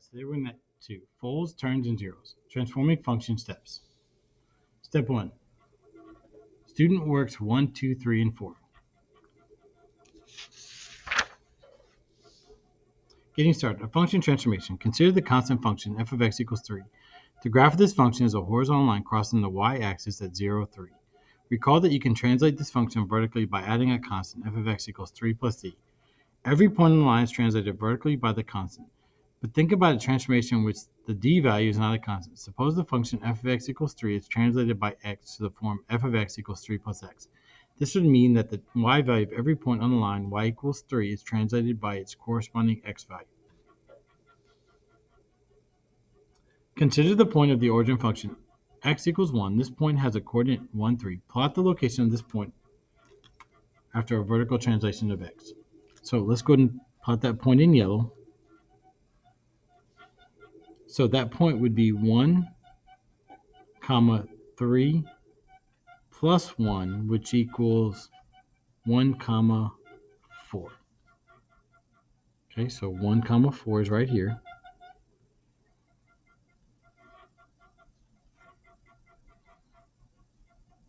guys. Today we're going to folds, turns, and zeros. Transforming function steps. Step 1. Student works 1, 2, 3, and 4. Getting started. A function transformation. Consider the constant function f of x equals 3. The graph of this function is a horizontal line crossing the y-axis at 0, 3. Recall that you can translate this function vertically by adding a constant f of x equals 3 plus d. Every point on the line is translated vertically by the constant. But think about a transformation in which the d value is not a constant. Suppose the function f of x equals 3 is translated by x to the form f of x equals 3 plus x. This would mean that the y value of every point on the line y equals 3 is translated by its corresponding x value. Consider the point of the origin function x equals 1. This point has a coordinate 1, 3. Plot the location of this point after a vertical translation of x. So let's go ahead and plot that point in yellow. So that point would be 1, 3 plus 1, which equals 1, 4. Okay, so 1, 4 is right here.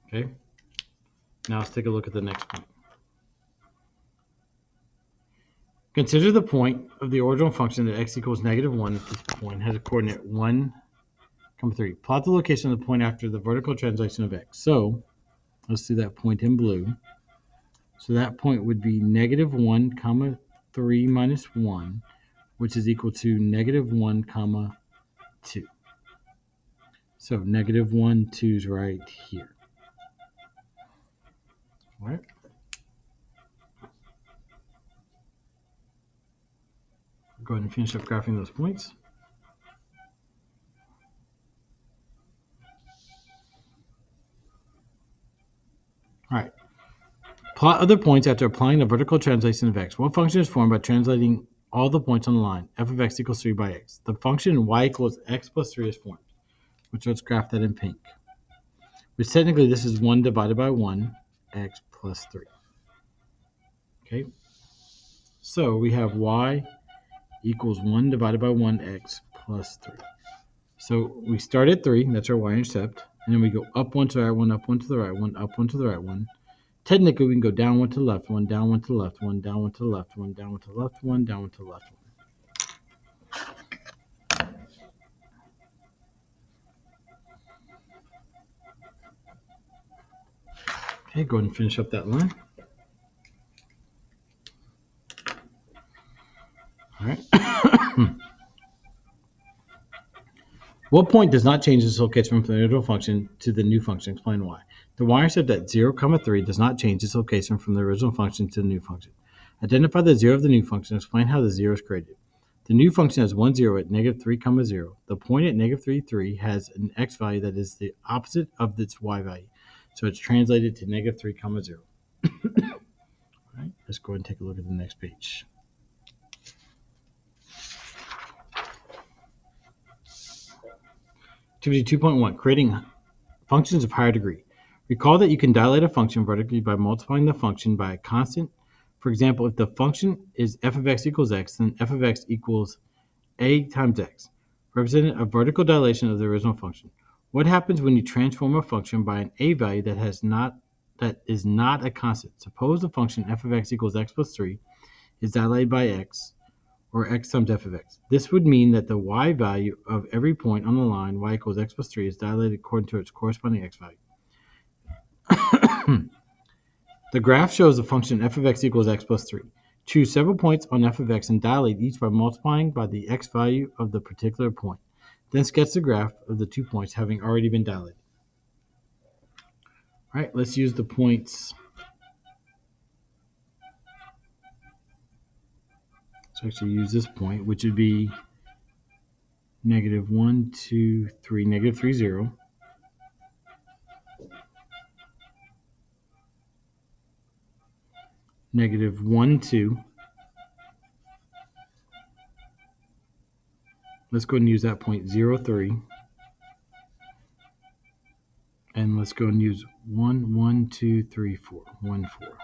Okay, now let's take a look at the next point. Consider the point of the original function that x equals -1 at this point has a coordinate 1, 3. Plot the location of the point after the vertical translation of x. So let's see that point in blue. So that point would be -1, 3 minus 1, which is equal to -1, 2. So -1, 2 is right here. All right. Go ahead and finish up graphing those points. All right. Plot other points after applying the vertical translation of x. One function is formed by translating all the points on the line, f of x equals 3 by x. The function y equals x plus 3 is formed, which let's graph that in pink. Which technically this is 1 divided by 1, x plus 3. Okay. So we have y equals 1 divided by 1x plus 3. So we start at 3, that's our y-intercept, and then we go up 1 to the right one, up 1 to the right one, up 1 to the right one. Technically, we can go down 1 to the left one, down 1 to the left one, down 1 to the left one, down 1 to the left one, down 1 to the left one. Okay, go ahead and finish up that line. All right. What point does not change its location from the original function to the new function? Explain why. The y-intercept at 0, 3 does not change its location from the original function to the new function. Identify the 0 of the new function. Explain how the 0 is created. The new function has 1, 0 at -3, 0. The point at -3, 3 has an x value that is the opposite of its y value. So it's translated to -3, 0. All right, let's go ahead and take a look at the next page. Activity 2.1, creating functions of higher degree. Recall that you can dilate a function vertically by multiplying the function by a constant. For example, if the function is f of x equals x, then f of x equals a times x, representing a vertical dilation of the original function. What happens when you transform a function by an a value that is not a constant? Suppose the function f of x equals x plus 3 is dilated by x, or x times f of x. This would mean that the y value of every point on the line y equals x plus 3 is dilated according to its corresponding x value. The graph shows the function f of x equals x plus 3. Choose several points on f of x and dilate each by multiplying by the x value of the particular point. Then sketch the graph of the 2 points having already been dilated. All right, let's use the points. So actually use this point, which would be -1, 2, 3, -3, 0. -1, 2. Let's go ahead and use that point 0, 3. And let's go and use 1, 1, 2, 3, 4. 1, 4.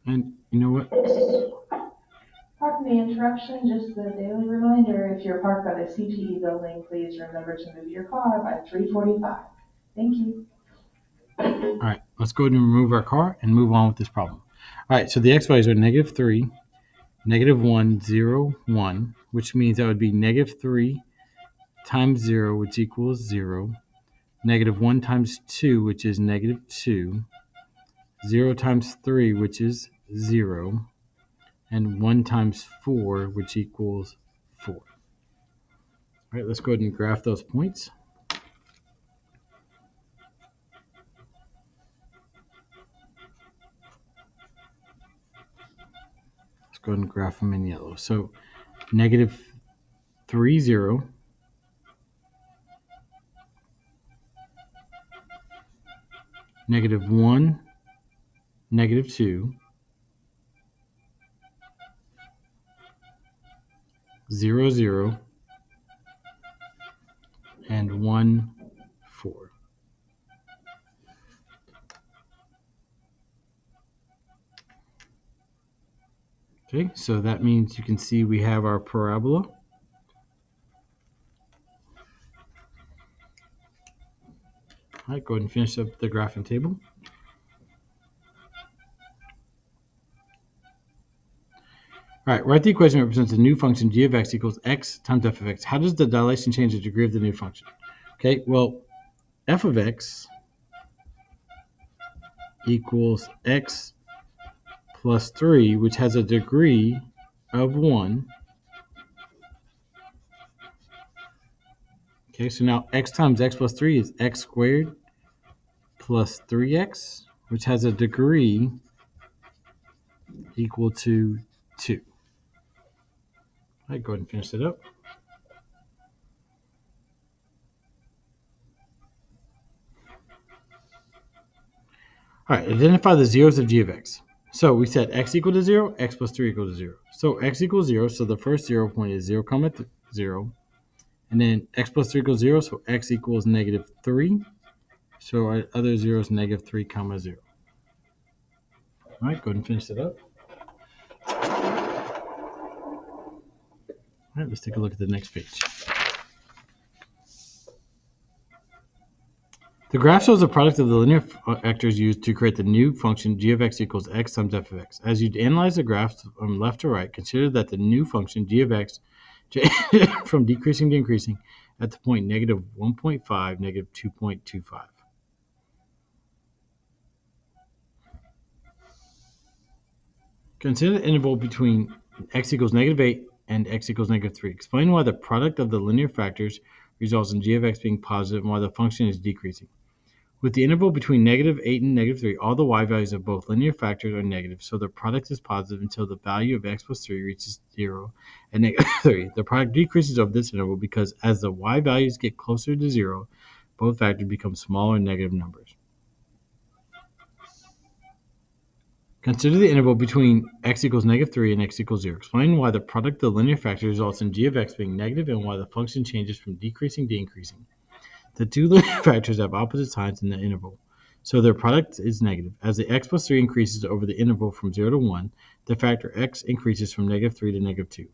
And you know what? Pardon the interruption, just a daily reminder, if you're parked by the CTE building, please remember to move your car by 3:45. Thank you. All right, let's go ahead and remove our car and move on with this problem. All right, so the x values are -3, -1, 0, 1, which means that would be -3 times 0, which equals 0, -1 times 2, which is -2, 0 times 3, which is 0, and 1 times 4, which equals 4. All right, let's go ahead and graph those points. Let's go ahead and graph them in yellow. So -3, 0, -1, -2, 0, 0, and 1, 4. Okay, so that means you can see we have our parabola. All right, go ahead and finish up the graphing table. All right, write the equation that represents a new function g of x equals x times f of x. How does the dilation change the degree of the new function? Okay, well, f of x equals x plus 3, which has a degree of 1. Okay, so now x times x plus 3 is x squared plus 3x, which has a degree equal to 2. All right, go ahead and finish it up. All right, identify the zeros of g of x. So we said x equal to 0, x plus 3 equal to 0. So x equals 0, so the first 0 point is 0, 0. And then x plus 3 equals 0, so x equals -3. So our other 0 is -3, 0. All right, go ahead and finish it up. All right, let's take a look at the next page. The graph shows the product of the linear vectors used to create the new function g of x equals x times f of x. As you analyze the graphs from left to right, consider that the new function g of x from decreasing to increasing at the point -1.5, -2.25. Consider the interval between x equals -8 and x equals -3. Explain why the product of the linear factors results in g of x being positive and why the function is decreasing. With the interval between -8 and -3, all the y values of both linear factors are negative, so the product is positive until the value of x plus 3 reaches 0 and -3. The product decreases over this interval because as the y values get closer to 0, both factors become smaller negative numbers. Consider the interval between x equals -3 and x equals 0. Explain why the product of the linear factors results in g of x being negative and why the function changes from decreasing to increasing. The two linear factors have opposite signs in the interval, so their product is negative. As the x plus 3 increases over the interval from 0 to 1, the factor x increases from -3 to -2.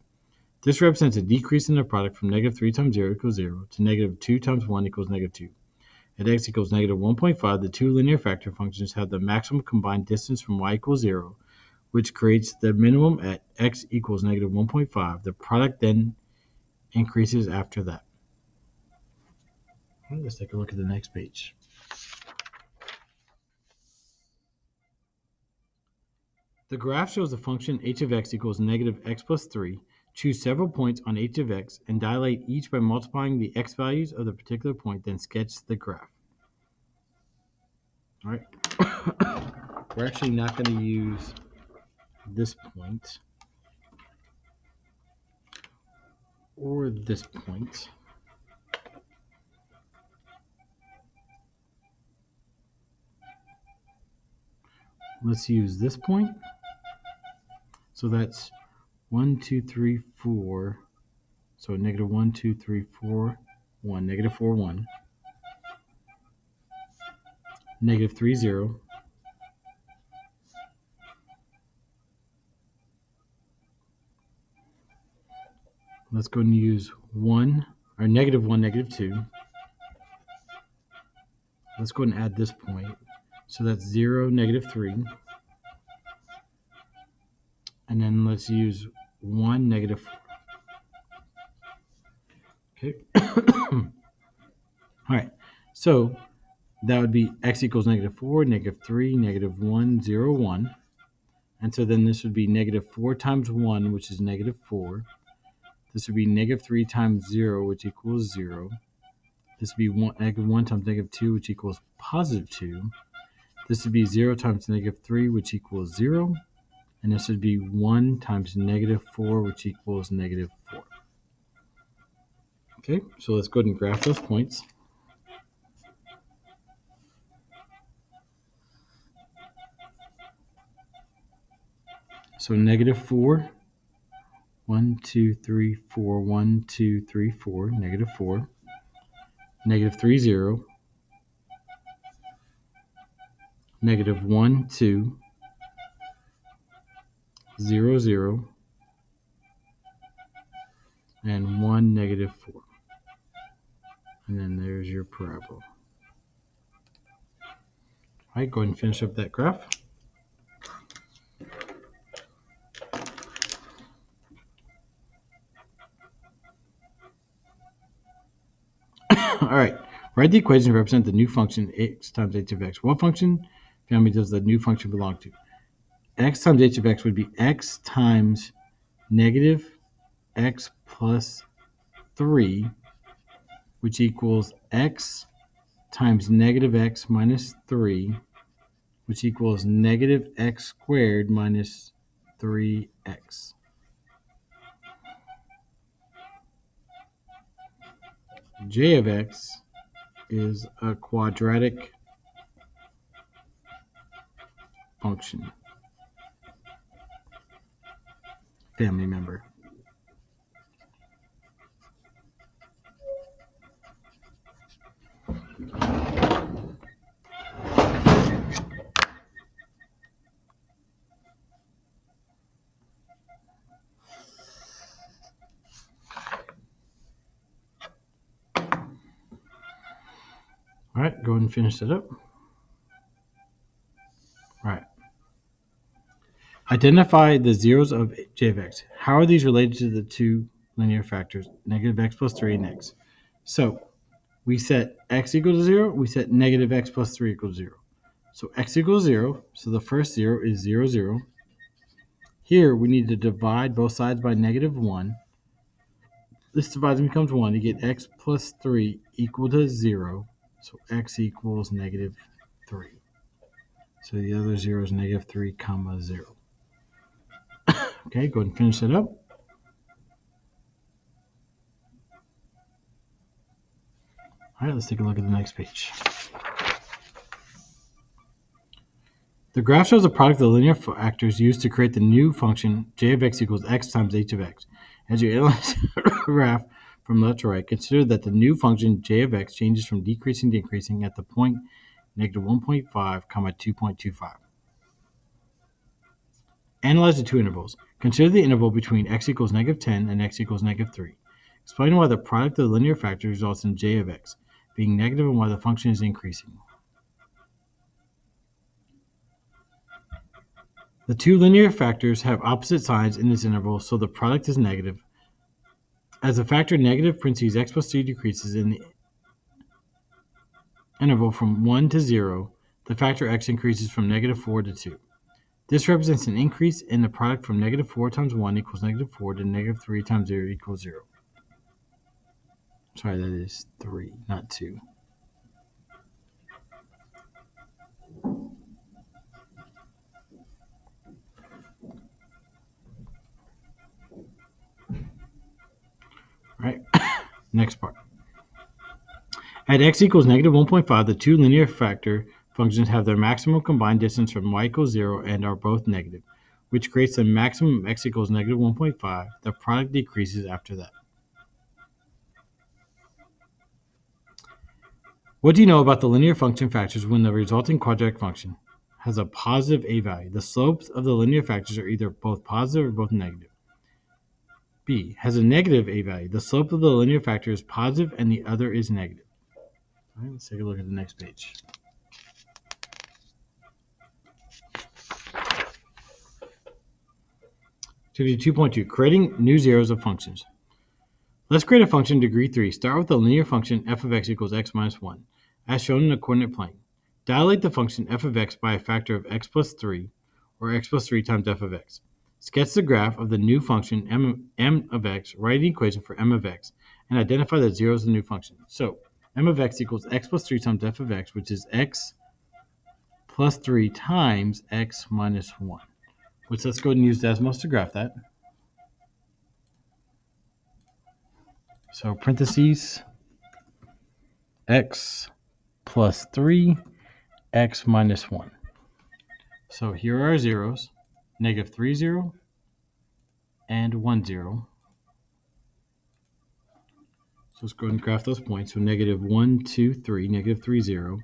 This represents a decrease in the product from -3 times 0 equals 0 to -2 times 1 equals -2. At x equals -1.5, the two linear factor functions have the maximum combined distance from y equals 0, which creates the minimum at x equals -1.5. The product then increases after that. Let's take a look at the next page. The graph shows the function h of x equals -x plus 3. Choose several points on h of x and dilate each by multiplying the x values of the particular point, then sketch the graph. All right. We're actually not going to use this point or this point. Let's use this point. So that's 1, 2, 3, 4. So -1, 2, 3, 4, 1, -4, 1, -3, 0, let's go and use 1, or negative 1, negative 2. Let's go and add this point. So that's 0, negative 3. And then let's use 1, negative 4. Okay. All right. So that would be x equals negative 4, negative 3, negative 1, 0, 1. And so then this would be negative 4 times 1, which is negative 4. This would be negative 3 times 0, which equals 0. This would be negative 1 times negative 2, which equals positive 2. This would be 0 times negative 3, which equals 0. And this would be 1 times negative 4, which equals negative 4. Okay, so let's go ahead and graph those points. So negative 4, 1, 2, 3, 4, 1, 2, 3, 4, negative 4. Negative 3, 0. Negative 1, 2, 0, 0. And 1, negative 4. And then there's your parabola. All right, go ahead and finish up that graph. All right, write the equation to represent the new function x times h of x. What function family does the new function belong to? X times h of x would be x times negative x plus 3, which equals x times negative x minus 3, which equals negative x squared minus 3x. J of x is a quadratic function family member. All right, go ahead and finish that up. All right. Identify the zeros of j of x. How are these related to the two linear factors, negative x plus 3 and x? So we set x equals to 0. We set negative x plus 3 equals 0. So x equals 0. So the first 0 is 0, 0. Here we need to divide both sides by negative 1. This divides and becomes 1 to get x plus 3 equal to 0. So x equals negative 3. So the other 0 is negative 3 comma 0. Okay, go ahead and finish that up. All right, let's take a look at the next page. The graph shows the product of the linear factors used to create the new function j of x equals x times h of x. As you analyze the graph from left to right, consider that the new function j of x changes from decreasing to increasing at the point negative 1.5, comma 2.25. Analyze the two intervals. Consider the interval between x equals negative 10 and x equals negative 3. Explain why the product of the linear factors results in j of x being negative and why the function is increasing. The two linear factors have opposite signs in this interval, so the product is negative. As the factor negative parentheses x plus 3 decreases in the interval from 1 to 0, the factor x increases from negative 4 to 2. This represents an increase in the product from negative 4 times 1 equals negative 4 to negative 3 times 0 equals 0. Sorry, that is 3, not 2. Right. Next part. At x equals negative 1.5, the two linear factor functions have their maximum combined distance from y equals 0 and are both negative, which creates the maximum x equals negative 1.5. The product decreases after that. What do you know about the linear function factors when the resulting quadratic function has a positive a value? The slopes of the linear factors are either both positive or both negative. B, has a negative a value. The slope of the linear factor is positive and the other is negative. All right, let's take a look at the next page. Activity 2.2, creating new zeros of functions. Let's create a function degree 3. Start with the linear function f of x equals x minus 1, as shown in the coordinate plane. Dilate the function f of x by a factor of x plus 3, or x plus 3 times f of x. Sketch the graph of the new function m of x, write an equation for m of x, and identify the zeros of the new function. So, m of x equals x plus 3 times f of x, which is x plus 3 times x minus 1. Which let's go ahead and use Desmos to graph that. So parentheses, x plus 3, x minus 1. So here are our zeros, negative 3, 0, and 1, 0. So let's go ahead and graph those points. So negative 1, 2, 3, negative 3, 0,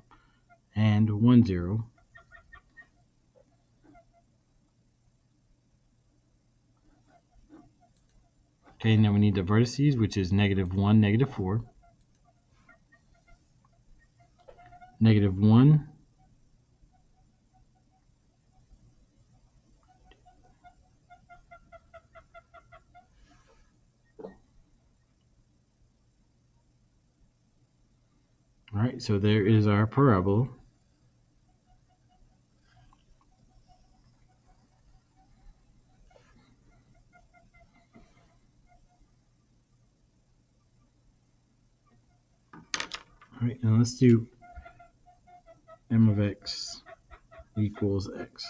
and 1, 0. Okay, now we need the vertices, which is negative 1, negative 4, negative 1, all right, so there is our parabola. All right, now let's do m of x equals x.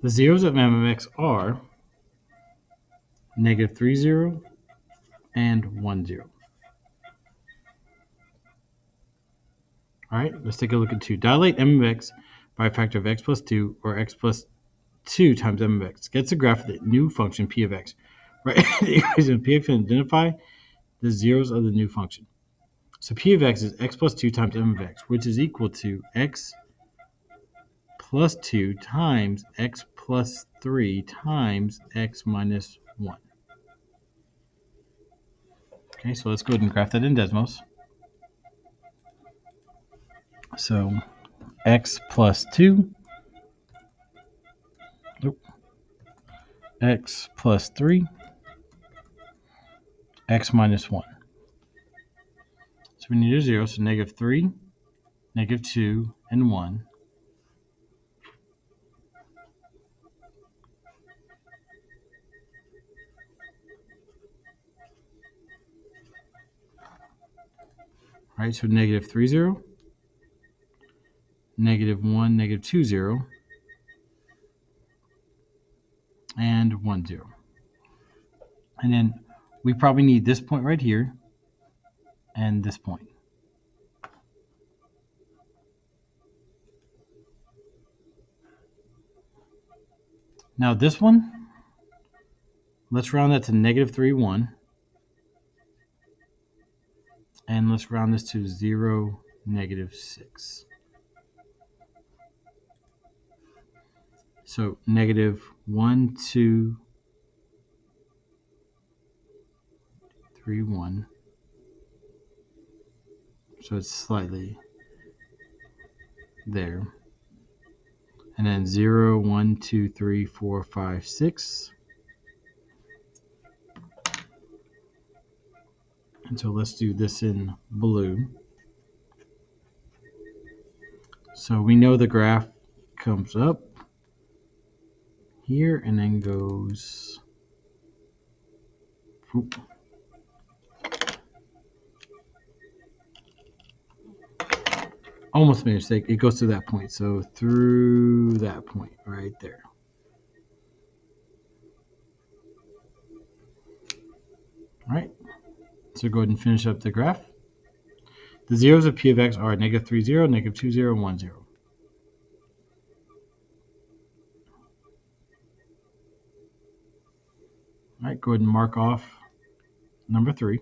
The zeros of m of x are negative 3, 0, and 1, 0. All right, let's take a look at 2. Dilate m of x by a factor of x plus 2, or x plus 2 times m of x. Gets a graph of the new function p of x. Right, the equation of p of x and identify the zeros of the new function. So p of x is x plus 2 times m of x, which is equal to x plus 2 times x plus 3 times x minus 1. Okay, so let's go ahead and graph that in Desmos. So x plus 2, x plus 3, x minus 1. So we need a 0, so negative 3, negative 2, and 1. All right, so negative 3, 0, negative 1, negative 2, 0, and 1, 0. And then we probably need this point right here and this point. Now this one, let's round that to negative 3, 1. And let's round this to 0, negative 6. So negative 1, 2, 3, 1. So it's slightly there. And then 0, 1, 2, 3, 4, 5, 6. And so let's do this in blue. So we know the graph comes up here and then goes whoop, almost made a mistake. It goes to that point. So through that point right there. All right. So go ahead and finish up the graph. The zeros of p of x are negative 3, 0, negative 2, 0, and 1, 0. All right, go ahead and mark off number 3.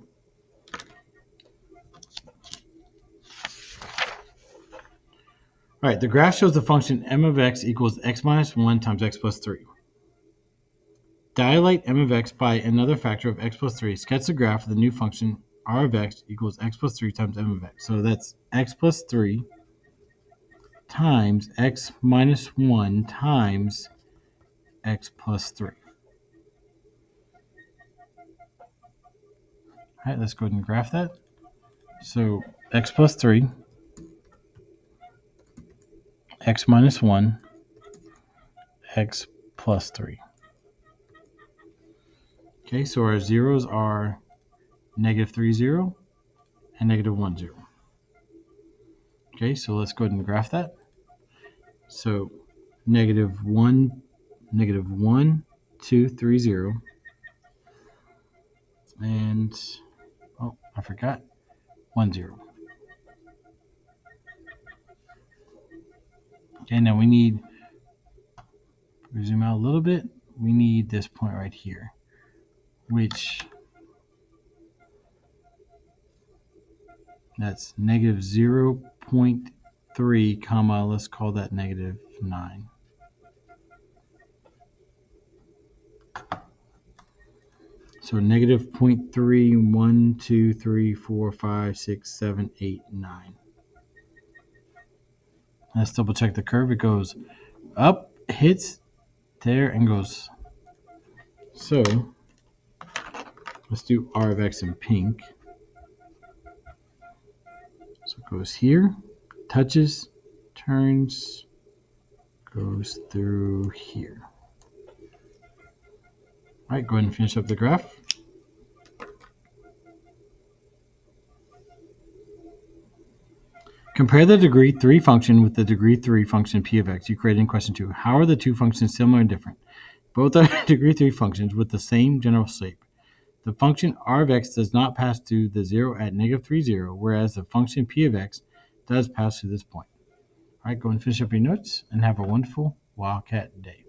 All right, the graph shows the function m of x equals x minus 1 times x plus 3. Dilate m of x by another factor of x plus 3. Sketch the graph of the new function r of x equals x plus 3 times m of x. So that's x plus 3 times x minus 1 times x plus 3. All right, let's go ahead and graph that. So x plus 3, x minus 1, x plus 3. Okay, so our zeros are negative 3, 0, and negative 1, 0. Okay, so let's go ahead and graph that. So negative 1, 2, 3, 0. And, oh, I forgot, 1, 0. Okay, now we need, zoom out a little bit, we need this point right here, which that's negative 0.3 comma, let's call that negative 9. So negative 0.3, 1, 2, 3, 4, 5, 6, 7, 8, 9. Let's double check the curve. It goes up, hits there, and goes. So let's do r of x in pink. So it goes here, touches, turns, goes through here. All right, go ahead and finish up the graph. Compare the degree 3 function with the degree 3 function p of x you created in question 2. How are the two functions similar and different? Both are degree 3 functions with the same general shape. The function r of x does not pass through the 0 at negative 3, 0, whereas the function p of x does pass through this point. All right, go and finish up your notes and have a wonderful Wildcat day.